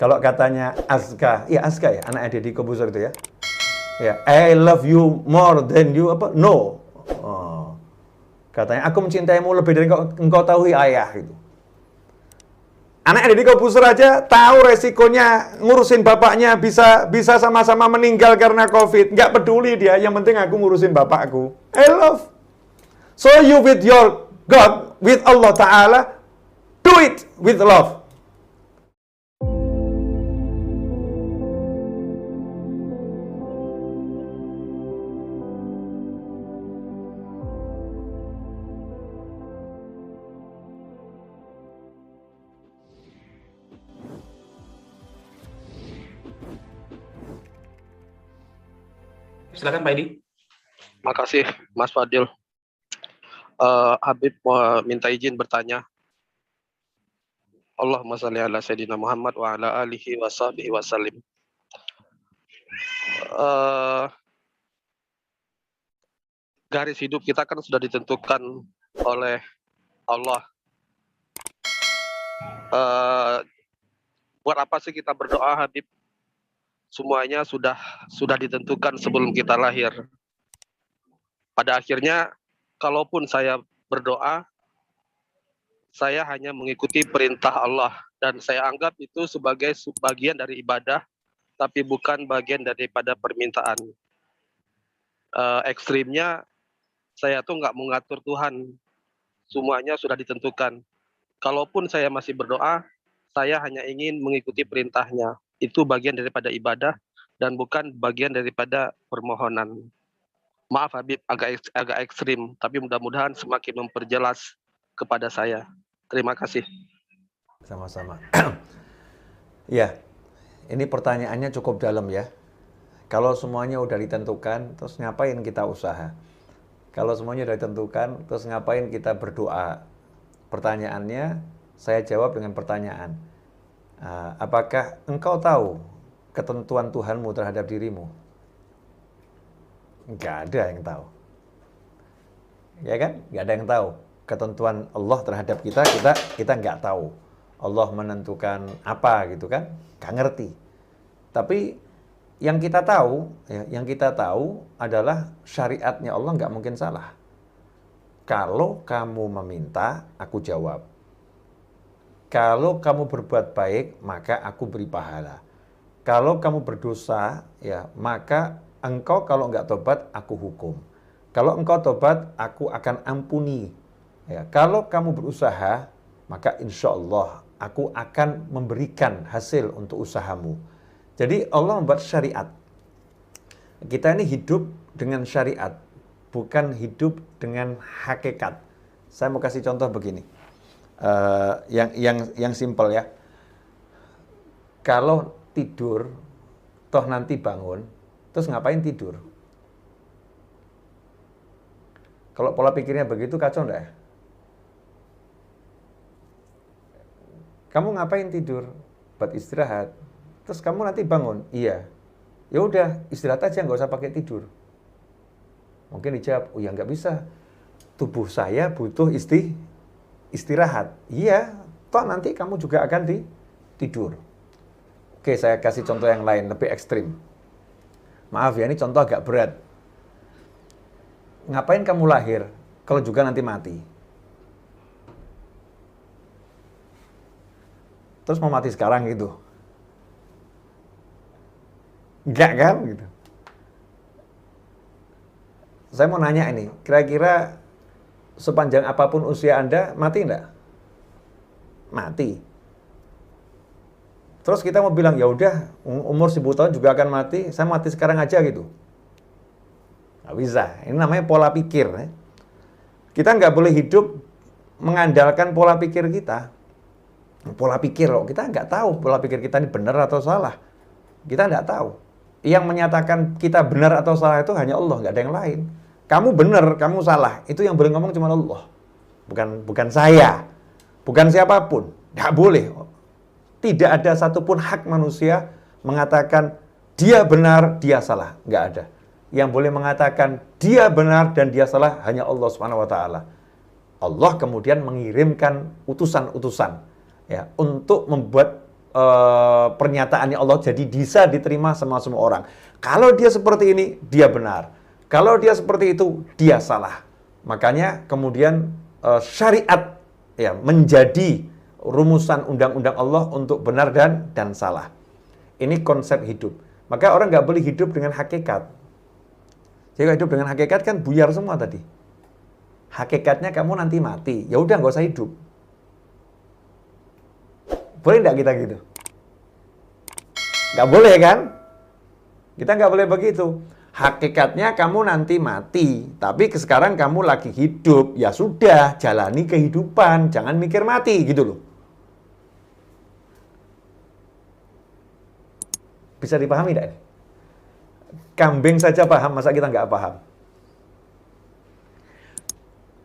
Kalau katanya Azka, ya Azka ya, anak Deddy Corbuzier itu ya. Ya, I love you more than you apa? No. Oh. Katanya aku mencintaimu lebih dari engkau tahu ayah gitu. Anak Deddy Corbuzier aja tahu resikonya ngurusin bapaknya bisa sama-sama meninggal karena COVID. Nggak peduli dia, yang penting aku ngurusin bapakku. I love. So you with your God, with Allah Ta'ala, do it with love. Silakan Pak Edi. Makasih Mas Fadil. Habib mau minta izin bertanya. Allahumma shalli ala Sayyidina Muhammad wa ala alihi wa sahbihi wa sallim. Garis hidup kita kan sudah ditentukan oleh Allah. Buat apa sih kita berdoa, Habib? Semuanya sudah ditentukan sebelum kita lahir. Pada akhirnya, kalaupun saya berdoa, saya hanya mengikuti perintah Allah. Dan saya anggap itu sebagai bagian dari ibadah, tapi bukan bagian daripada permintaan. Ekstrimnya, saya tuh nggak mengatur Tuhan. Semuanya sudah ditentukan. Kalaupun saya masih berdoa, saya hanya ingin mengikuti perintahnya. Itu bagian daripada ibadah dan bukan bagian daripada permohonan. Maaf Habib, agak ekstrim, tapi mudah-mudahan semakin memperjelas kepada saya. Terima kasih. Sama-sama. Ya, ini pertanyaannya cukup dalam ya. Kalau semuanya udah ditentukan, terus ngapain kita usaha? Kalau semuanya udah ditentukan, terus ngapain kita berdoa? Pertanyaannya, saya jawab dengan pertanyaan. Apakah engkau tahu ketentuan Tuhanmu terhadap dirimu? Nggak ada yang tahu. Ya kan? Nggak ada yang tahu. Ketentuan Allah terhadap kita nggak tahu. Allah menentukan apa gitu kan? Nggak ngerti. Tapi yang kita tahu, adalah syariatnya Allah nggak mungkin salah. Kalau kamu meminta, aku jawab. Kalau kamu berbuat baik, maka aku beri pahala. Kalau kamu berdosa, ya maka engkau kalau nggak tobat, aku hukum. Kalau engkau tobat, aku akan ampuni. Ya, kalau kamu berusaha, maka insya Allah aku akan memberikan hasil untuk usahamu. Jadi Allah membuat syariat. Kita ini hidup dengan syariat, bukan hidup dengan hakikat. Saya mau kasih contoh begini. Yang simpel ya. Kalau tidur, toh nanti bangun, terus ngapain tidur? Kalau pola pikirnya begitu kacau enggak ya? Kamu ngapain tidur? Buat istirahat. Terus kamu nanti bangun? Iya. Ya udah, istirahat aja, nggak usah pakai tidur. Mungkin dijawab, oh ya nggak bisa. Tubuh saya butuh istirahat. Iya, toh nanti kamu juga akan tidur. Oke, saya kasih contoh yang lain, lebih ekstrim. Maaf ya, ini contoh agak berat. Ngapain kamu lahir kalau juga nanti mati? Terus mau mati sekarang gitu? Enggak kan? Gitu. Saya mau nanya ini, kira-kira sepanjang apapun usia Anda, mati enggak? Mati. Terus kita mau bilang, ya udah, umur 1000 tahun juga akan mati, saya mati sekarang aja gitu. Nggak bisa. Ini namanya pola pikir. Ya. Kita nggak boleh hidup mengandalkan pola pikir kita. Pola pikir loh, kita nggak tahu pola pikir kita ini benar atau salah. Kita nggak tahu. Yang menyatakan kita benar atau salah itu hanya Allah, nggak ada yang lain. Kamu benar, kamu salah. Itu yang boleh ngomong cuma Allah. Bukan saya. Bukan siapapun. Nggak boleh. Tidak ada satupun hak manusia mengatakan dia benar, dia salah. Nggak ada. Yang boleh mengatakan dia benar dan dia salah hanya Allah Subhanahu wa taala. Allah kemudian mengirimkan utusan-utusan ya untuk membuat pernyataannya Allah jadi bisa diterima sama semua orang. Kalau dia seperti ini, dia benar. Kalau dia seperti itu, dia salah. Makanya kemudian syariat ya menjadi rumusan undang-undang Allah untuk benar dan salah. Ini konsep hidup. Maka orang nggak boleh hidup dengan hakikat. Jadi hidup dengan hakikat kan buyar semua tadi. Hakikatnya kamu nanti mati. Ya udah nggak usah hidup. Boleh nggak kita gitu? Nggak boleh kan? Kita nggak boleh begitu. Hakikatnya kamu nanti mati, tapi sekarang kamu lagi hidup. Ya sudah, jalani kehidupan, jangan mikir mati gitu loh. Bisa dipahami tidak? Kambing saja paham, masa kita nggak paham?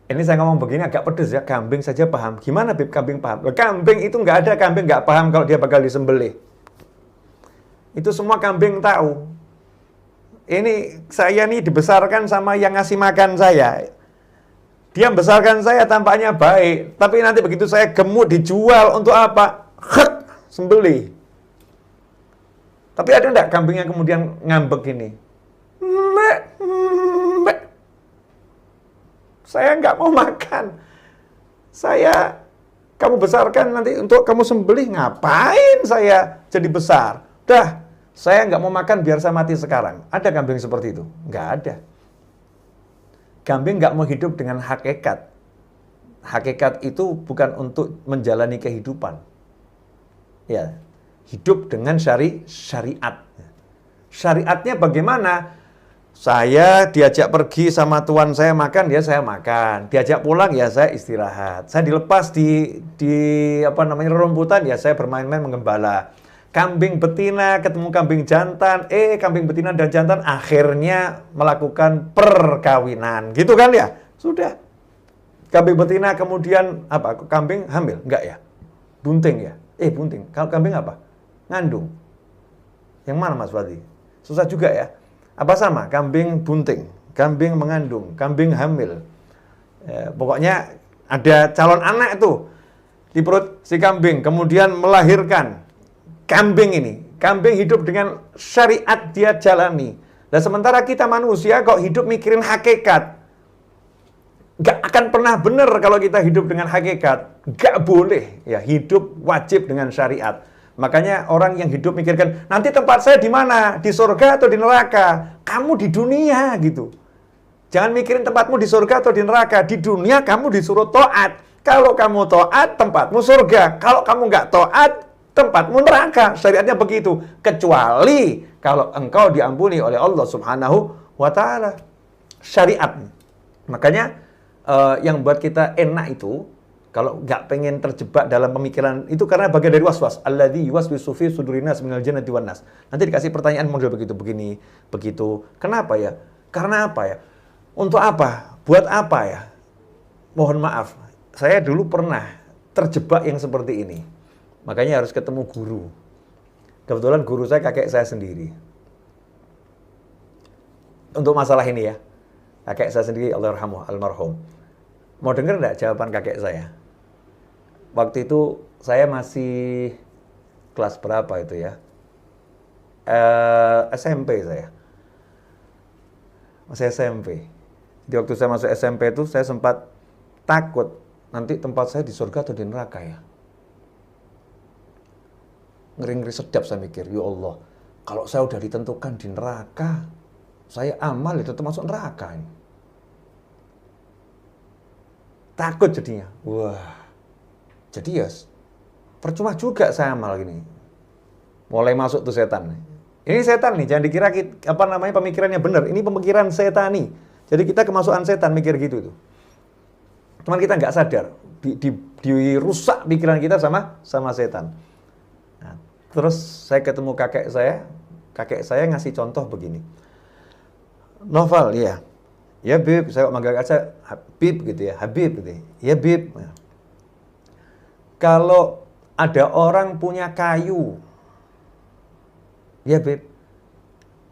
Ini saya ngomong begini agak pedes ya, kambing saja paham. Gimana Bib kambing paham? Loh, kambing itu nggak ada kambing nggak paham kalau dia bakal disembelih. Itu semua kambing tahu. Ini saya nih dibesarkan sama yang ngasih makan saya. Dia membesarkan saya tampaknya baik, tapi nanti begitu saya gemuk dijual untuk apa? Hek, sembelih. Tapi ada enggak kambingnya kemudian ngambek gini? Mbak, mbak. Saya nggak mau makan. Kamu besarkan nanti untuk kamu sembelih, ngapain saya jadi besar? Dah, saya nggak mau makan biar saya mati sekarang. Ada kambing seperti itu? Nggak ada. Kambing nggak mau hidup dengan hakikat. Hakikat itu bukan untuk menjalani kehidupan. Ya, hidup dengan syariat. Syariatnya bagaimana? Saya diajak pergi sama tuan saya makan, ya saya makan. Diajak pulang, ya saya istirahat. Saya dilepas di rumputan, ya saya bermain-main menggembala. Kambing betina ketemu kambing jantan, kambing betina dan jantan akhirnya melakukan perkawinan. Gitu kan ya? Sudah. Kambing betina kemudian apa? Kambing hamil? Enggak ya? Bunting ya? Bunting. Kalau kambing apa? Ngandung. Yang mana Mas Fadli? Susah juga ya? Apa sama? Kambing bunting, kambing mengandung, kambing hamil. Pokoknya ada calon anak tuh di perut si kambing, kemudian melahirkan kambing ini. Kambing hidup dengan syariat dia jalani. Dan sementara kita manusia kok hidup mikirin hakikat. Gak akan pernah benar kalau kita hidup dengan hakikat. Gak boleh. Ya, hidup wajib dengan syariat. Makanya orang yang hidup mikirkan, nanti tempat saya di mana? Di surga atau di neraka? Kamu di dunia gitu. Jangan mikirin tempatmu di surga atau di neraka. Di dunia kamu disuruh taat. Kalau kamu taat, tempatmu surga. Kalau kamu nggak taat, tempatmu neraka. Syariatnya begitu. Kecuali kalau engkau diampuni oleh Allah Subhanahu wa Ta'ala. Syariat. Makanya yang buat kita enak itu, kalau nggak pengen terjebak dalam pemikiran itu karena bagian dari waswas. Alladzi yuwaswisu fi sudurinas minal jannati wan nas. Nanti dikasih pertanyaan model begitu, begini, begitu. Kenapa ya? Karena apa ya? Untuk apa? Buat apa ya? Mohon maaf, saya dulu pernah terjebak yang seperti ini. Makanya harus ketemu guru. Kebetulan guru saya kakek saya sendiri. Untuk masalah ini ya, kakek saya sendiri, Allahyarhamuh, almarhum. Mau dengar nggak jawaban kakek saya? Waktu itu saya masih kelas berapa itu ya? SMP saya. Masih SMP. Di waktu saya masuk SMP itu saya sempat takut nanti tempat saya di surga atau di neraka ya. Ngeri-ngeri sedap saya mikir, ya Allah, kalau saya udah ditentukan di neraka, saya amal itu termasuk neraka ini. Takut jadinya. Wah. Jadi ya percuma juga saya amal gini. Mulai masuk tuh setan. Ini setan nih, jangan dikira pemikirannya benar. Ini pemikiran setani. Jadi kita kemasukan setan mikir gitu tuh. Cuman kita nggak sadar, dirusak pikiran kita sama setan. Nah, terus saya ketemu kakek saya ngasih contoh begini. Novel, iya. Ya Bib, saya manggil aja Habib gitu ya, Habib gitu ya. Ya Bib. Kalau ada orang punya kayu, ya Bib,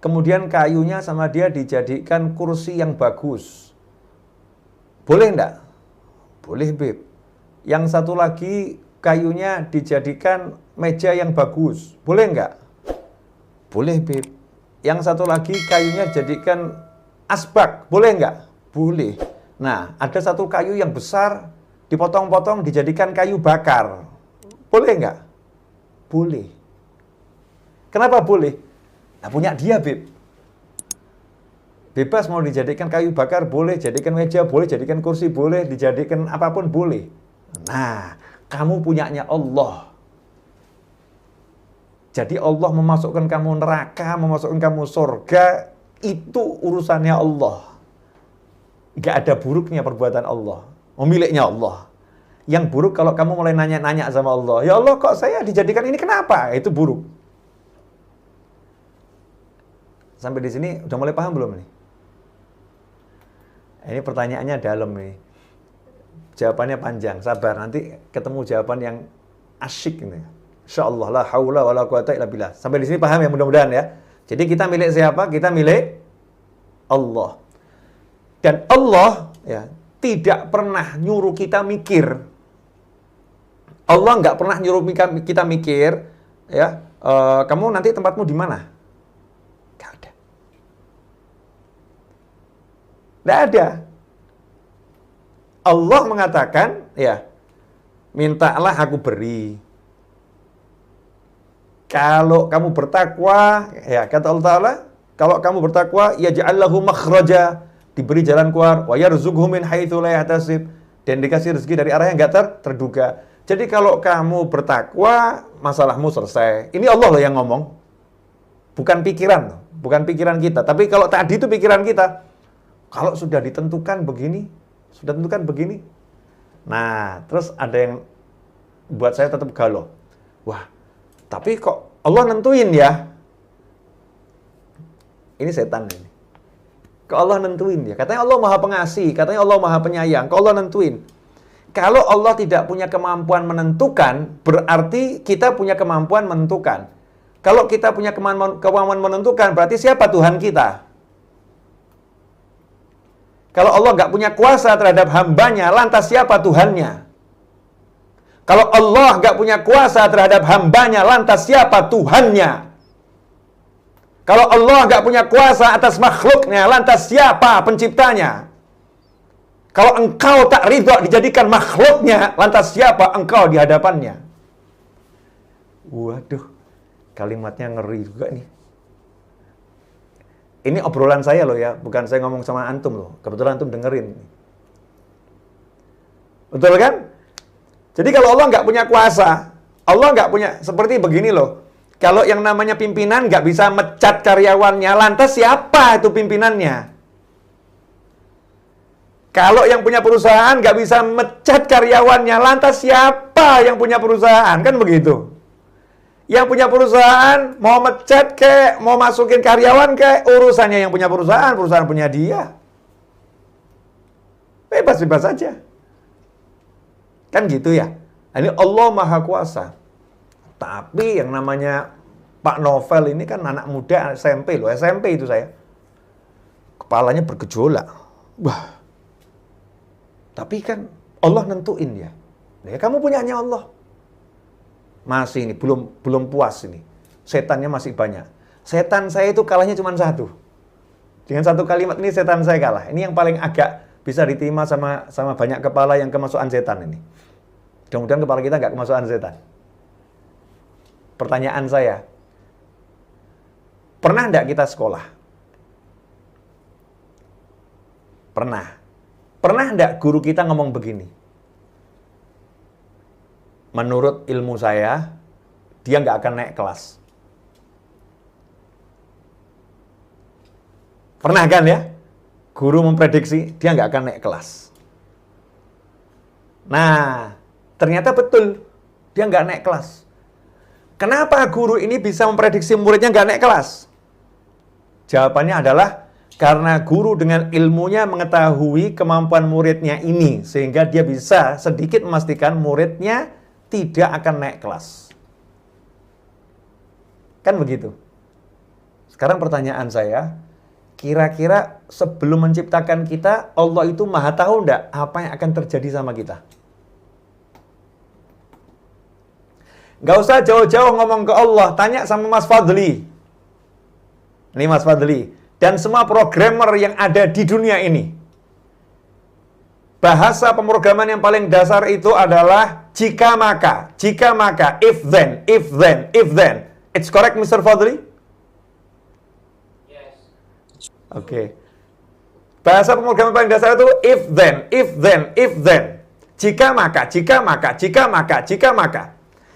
kemudian kayunya sama dia dijadikan kursi yang bagus, boleh enggak? Boleh Bib. Yang satu lagi kayunya dijadikan meja yang bagus. Boleh nggak? Boleh, Beb. Yang satu lagi kayunya jadikan asbak. Boleh nggak? Boleh. Nah, ada satu kayu yang besar, dipotong-potong, dijadikan kayu bakar. Boleh nggak? Boleh. Kenapa boleh? Nah, punya dia, Beb. Bebas mau dijadikan kayu bakar, boleh. Jadikan meja, boleh. Jadikan kursi, boleh. Dijadikan apapun, boleh. Nah, kamu punyanya Allah. Jadi Allah memasukkan kamu neraka, memasukkan kamu surga, itu urusannya Allah. Gak ada buruknya perbuatan Allah. Miliknya Allah. Yang buruk kalau kamu mulai nanya-nanya sama Allah. Ya Allah, kok saya dijadikan ini, kenapa? Itu buruk. Sampai di sini udah mulai paham belum nih? Ini pertanyaannya dalam nih. Jawabannya panjang, sabar. Nanti ketemu jawaban yang asyik ini. Insyaallah la haula wala quwata illa billah. Sampai di sini paham ya, mudah-mudahan ya. Jadi kita milik siapa? Kita milik Allah. Dan Allah ya tidak pernah nyuruh kita mikir. Allah nggak pernah nyuruh kita mikir, ya, kamu nanti tempatmu di mana? Nggak ada. Nggak ada. Allah mengatakan, ya, mintalah aku beri. Kalau kamu bertakwa, ya, kata Allah Ta'ala, kalau kamu bertakwa, yaj'al lahu makhraja, diberi jalan keluar, wa yarzuqhu min haitsu la yahtasib, dan dikasih rezeki dari arah yang enggak terduga. Jadi kalau kamu bertakwa, masalahmu selesai. Ini Allah loh yang ngomong. Bukan pikiran, bukan pikiran kita. Tapi kalau tadi itu pikiran kita. Kalau sudah ditentukan begini, sudah tentukan begini. Nah, terus ada yang buat saya tetap galau. Wah, tapi kok Allah nentuin ya? Ini setan ini. Kok Allah nentuin ya? Katanya Allah Maha Pengasih, katanya Allah Maha Penyayang. Kok Allah nentuin? Kalau Allah tidak punya kemampuan menentukan, berarti kita punya kemampuan menentukan. Kalau kita punya kemampuan menentukan, berarti siapa Tuhan kita? Kalau Allah nggak punya kuasa terhadap hambanya, lantas siapa Tuhannya? Kalau Allah nggak punya kuasa terhadap hambanya, lantas siapa Tuhannya? Kalau Allah nggak punya kuasa atas makhluknya, lantas siapa penciptanya? Kalau engkau tak ridho dijadikan makhluknya, lantas siapa engkau di hadapannya? Waduh, kalimatnya ngeri juga nih. Ini obrolan saya loh ya, bukan saya ngomong sama antum loh. Kebetulan antum dengerin. Betul kan? Jadi kalau Allah nggak punya kuasa, Allah nggak punya, seperti begini loh. Kalau yang namanya pimpinan nggak bisa mecat karyawannya, lantas siapa itu pimpinannya? Kalau yang punya perusahaan nggak bisa mecat karyawannya, lantas siapa yang punya perusahaan? Kan begitu. Yang punya perusahaan mau mecat kek, mau masukin karyawan kek, urusannya yang punya perusahaan, perusahaan punya dia. Bebas-bebas saja. Kan gitu ya. Ini Allah Maha Kuasa. Tapi yang namanya Pak Novel ini kan anak muda SMP loh, SMP itu saya. Kepalanya bergejolak. Wah. Tapi kan Allah nentuin ya. Ya kamu punyanya Allah. Masih ini belum puas ini. Setannya masih banyak. Setan saya itu kalahnya cuma satu. Dengan satu kalimat ini setan saya kalah. Ini yang paling agak bisa diterima sama banyak kepala yang kemasukan setan ini. Mudah-mudahan kepala kita nggak kemasukan setan. Pertanyaan saya, pernah nggak kita sekolah? Pernah. Pernah nggak guru kita ngomong begini? Menurut ilmu saya, dia nggak akan naik kelas. Pernah kan ya? Guru memprediksi dia nggak akan naik kelas. Nah, ternyata betul. Dia nggak naik kelas. Kenapa guru ini bisa memprediksi muridnya nggak naik kelas? Jawabannya adalah karena guru dengan ilmunya mengetahui kemampuan muridnya ini. Sehingga dia bisa sedikit memastikan muridnya tidak akan naik kelas. Kan begitu. Sekarang pertanyaan saya, kira-kira sebelum menciptakan kita, Allah itu maha tahu enggak apa yang akan terjadi sama kita? Nggak usah jauh-jauh ngomong ke Allah, tanya sama Mas Fadli. Ini Mas Fadli. Dan semua programmer yang ada di dunia ini. Bahasa pemrograman yang paling dasar itu adalah jika maka, if then, if then, if then. It's correct, Mr. Fadli? Yes. Oke. Bahasa pemrograman paling dasar itu if then, if then, if then. Jika maka, jika maka, jika maka, jika maka.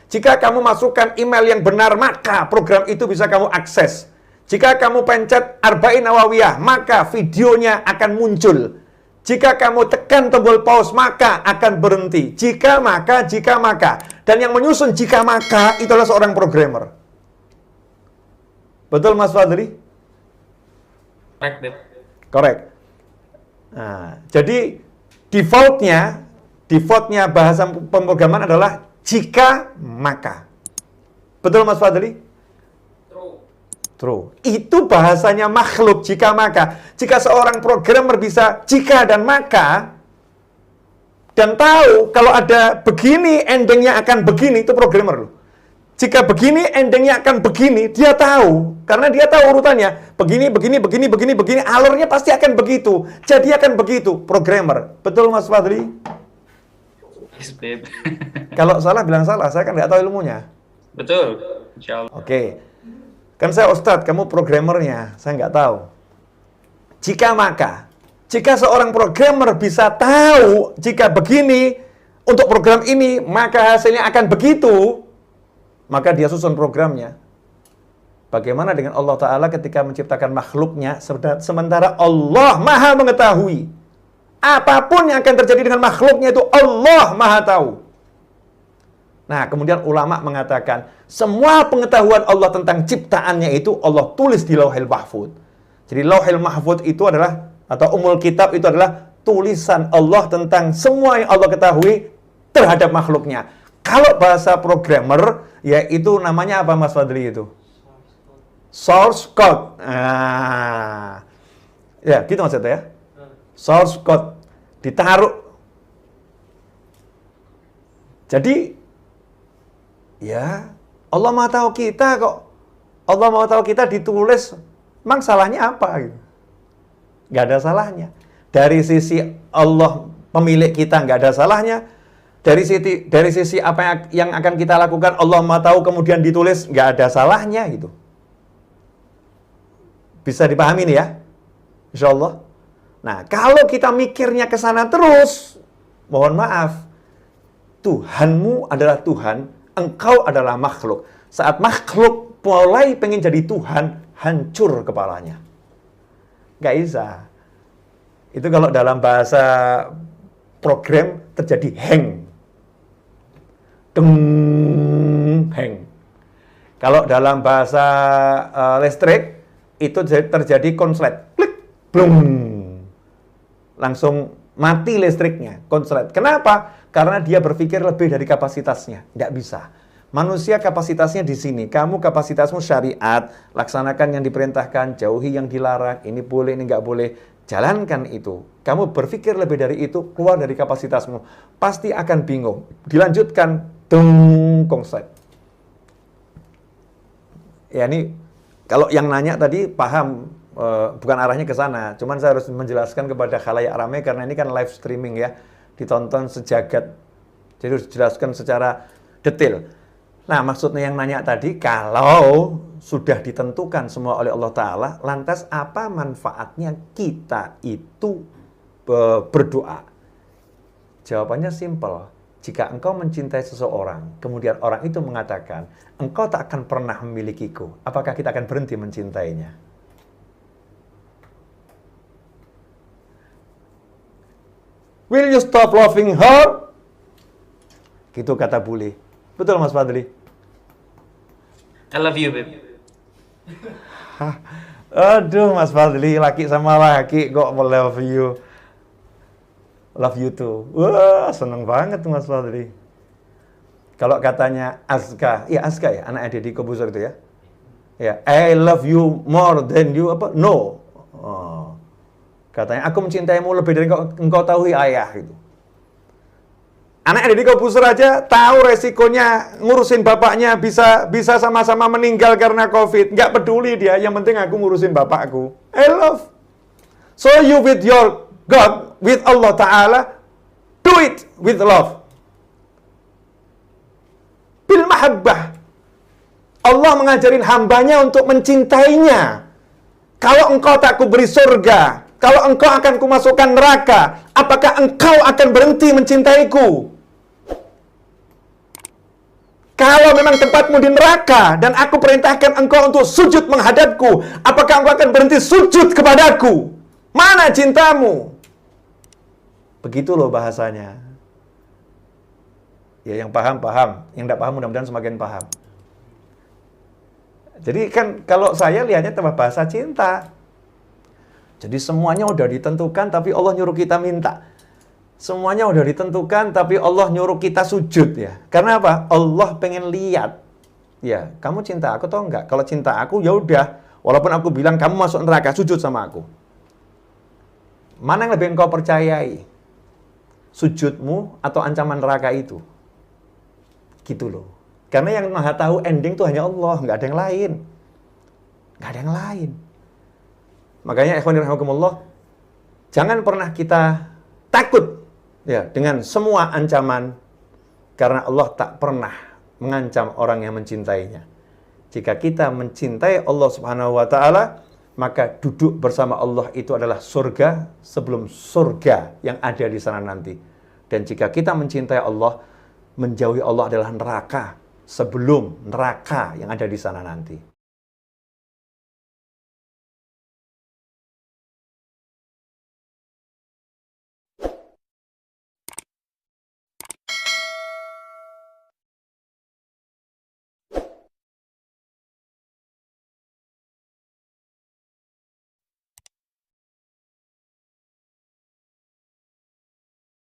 Jika kamu masukkan email yang benar, maka program itu bisa kamu akses. Jika kamu pencet Arba'in Nawawiyah, maka videonya akan muncul. Jika kamu tekan tombol pause, maka akan berhenti. Jika maka, jika maka. Dan yang menyusun jika maka, itulah seorang programmer. Betul Mas Fadli? Correct, Beb. Correct. Nah, jadi defaultnya bahasa pemrograman adalah jika maka. Betul Mas Fadli? True. Itu bahasanya makhluk, jika maka. Jika seorang programmer bisa jika dan maka, dan tahu kalau ada begini, endingnya akan begini, itu programmer loh. Jika begini, endingnya akan begini, dia tahu. Karena dia tahu urutannya. Begini, begini, begini, begini, begini, alurnya pasti akan begitu. Jadi akan begitu, programmer. Betul Mas Fadli? Yes, Beb. Kalau salah, bilang salah. Saya kan nggak tahu ilmunya. Betul. Insya Allah. Oke. Kan saya Ustadz, kamu programmernya, saya nggak tahu. Jika maka, jika seorang programmer bisa tahu jika begini untuk program ini, maka hasilnya akan begitu, maka dia susun programnya. Bagaimana dengan Allah Ta'ala ketika menciptakan makhluknya, sementara Allah Maha mengetahui. Apapun yang akan terjadi dengan makhluknya itu Allah Maha tahu. Nah, kemudian ulama mengatakan, semua pengetahuan Allah tentang ciptaannya itu Allah tulis di Lauhil Mahfuz. Jadi Lauhil Mahfuz itu adalah, atau Ummul Kitab itu adalah tulisan Allah tentang semua yang Allah ketahui terhadap makhluknya. Kalau bahasa programmer, ya itu namanya apa Mas Fadli itu? Source code. Nah, ya gitu maksudnya ya. Source code. Ditaruh. Jadi, ya, Allah mau tahu kita kok. Allah mau tahu kita ditulis. Emang salahnya apa? Gitu. Nggak ada salahnya. Dari sisi Allah pemilik kita nggak ada salahnya. Dari sisi apa yang akan kita lakukan Allah mau tahu kemudian ditulis nggak ada salahnya gitu. Bisa dipahami nih ya? Insya Allah. Nah, kalau kita mikirnya ke sana terus, mohon maaf, Tuhanmu adalah Tuhan, engkau adalah makhluk. Saat makhluk mulai pengen jadi Tuhan, hancur kepalanya. Nggak bisa. Itu kalau dalam bahasa program terjadi hang. Hang. Kalau dalam bahasa listrik, itu terjadi konslet. Klik, blum. Langsung mati listriknya, konslet. Kenapa? Karena dia berpikir lebih dari kapasitasnya. Nggak bisa. Manusia kapasitasnya di sini. Kamu kapasitasmu syariat, laksanakan yang diperintahkan, jauhi yang dilarang. Ini boleh, ini nggak boleh. Jalankan itu. Kamu berpikir lebih dari itu, keluar dari kapasitasmu. Pasti akan bingung. Dilanjutkan, konslet. Ya ini, kalau yang nanya tadi paham, bukan arahnya ke sana. Cuman saya harus menjelaskan kepada khalayak ramai karena ini kan live streaming ya. Ditonton sejagat. Jadi harus dijelaskan secara detail. Nah, maksudnya yang nanya tadi, kalau sudah ditentukan semua oleh Allah Ta'ala, lantas apa manfaatnya kita itu berdoa? Jawabannya simpel. Jika engkau mencintai seseorang, kemudian orang itu mengatakan, engkau tak akan pernah memilikiku, apakah kita akan berhenti mencintainya? Will you stop loving her? Gitu kata bule. Betul Mas Fadli? I love you, babe. Aduh Mas Fadli, laki sama laki kok love you. Love you too. Wah, seneng banget Mas Fadli. Kalau katanya Azka, ya Azka ya, anak Deddy Kobuzer itu ya. Ya, I love you more than you apa? No. Oh. Katanya aku mencintaimu lebih dari engkau tahu ayah gitu. Anak Deddy Corbuzier aja tahu resikonya ngurusin bapaknya bisa sama-sama meninggal karena COVID. Nggak peduli dia, yang penting aku ngurusin bapakku. I love. So you with your God, with Allah Ta'ala, do it with love. Bil mahabbah. Allah mengajarin hambanya untuk mencintainya. Kalau engkau tak kuberi surga, kalau engkau akan kumasukkan neraka, apakah engkau akan berhenti mencintaiku? Kalau memang tempatmu di neraka dan aku perintahkan engkau untuk sujud menghadapku, apakah engkau akan berhenti sujud kepadaku? Mana cintamu? Begitu loh bahasanya. Ya yang paham, yang tidak paham mudah-mudahan semakin paham. Jadi kan kalau saya lihatnya tambah bahasa cinta. Jadi semuanya udah ditentukan tapi Allah nyuruh kita minta. Semuanya udah ditentukan tapi Allah nyuruh kita sujud ya. Karena apa? Allah pengen lihat. Ya, kamu cinta aku atau enggak? Kalau cinta aku ya udah, walaupun aku bilang kamu masuk neraka, sujud sama aku. Mana yang lebih engkau percayai? Sujudmu atau ancaman neraka itu? Gitu loh. Karena yang Maha tahu ending itu hanya Allah, nggak ada yang lain. Nggak ada yang lain. Makanya ikhwan rahimakumullah, jangan pernah kita takut ya dengan semua ancaman, karena Allah tak pernah mengancam orang yang mencintainya. Jika kita mencintai Allah Subhanahu wa taala, maka duduk bersama Allah itu adalah surga sebelum surga yang ada di sana nanti. Dan jika kita mencintai Allah, menjauhi Allah adalah neraka sebelum neraka yang ada di sana nanti.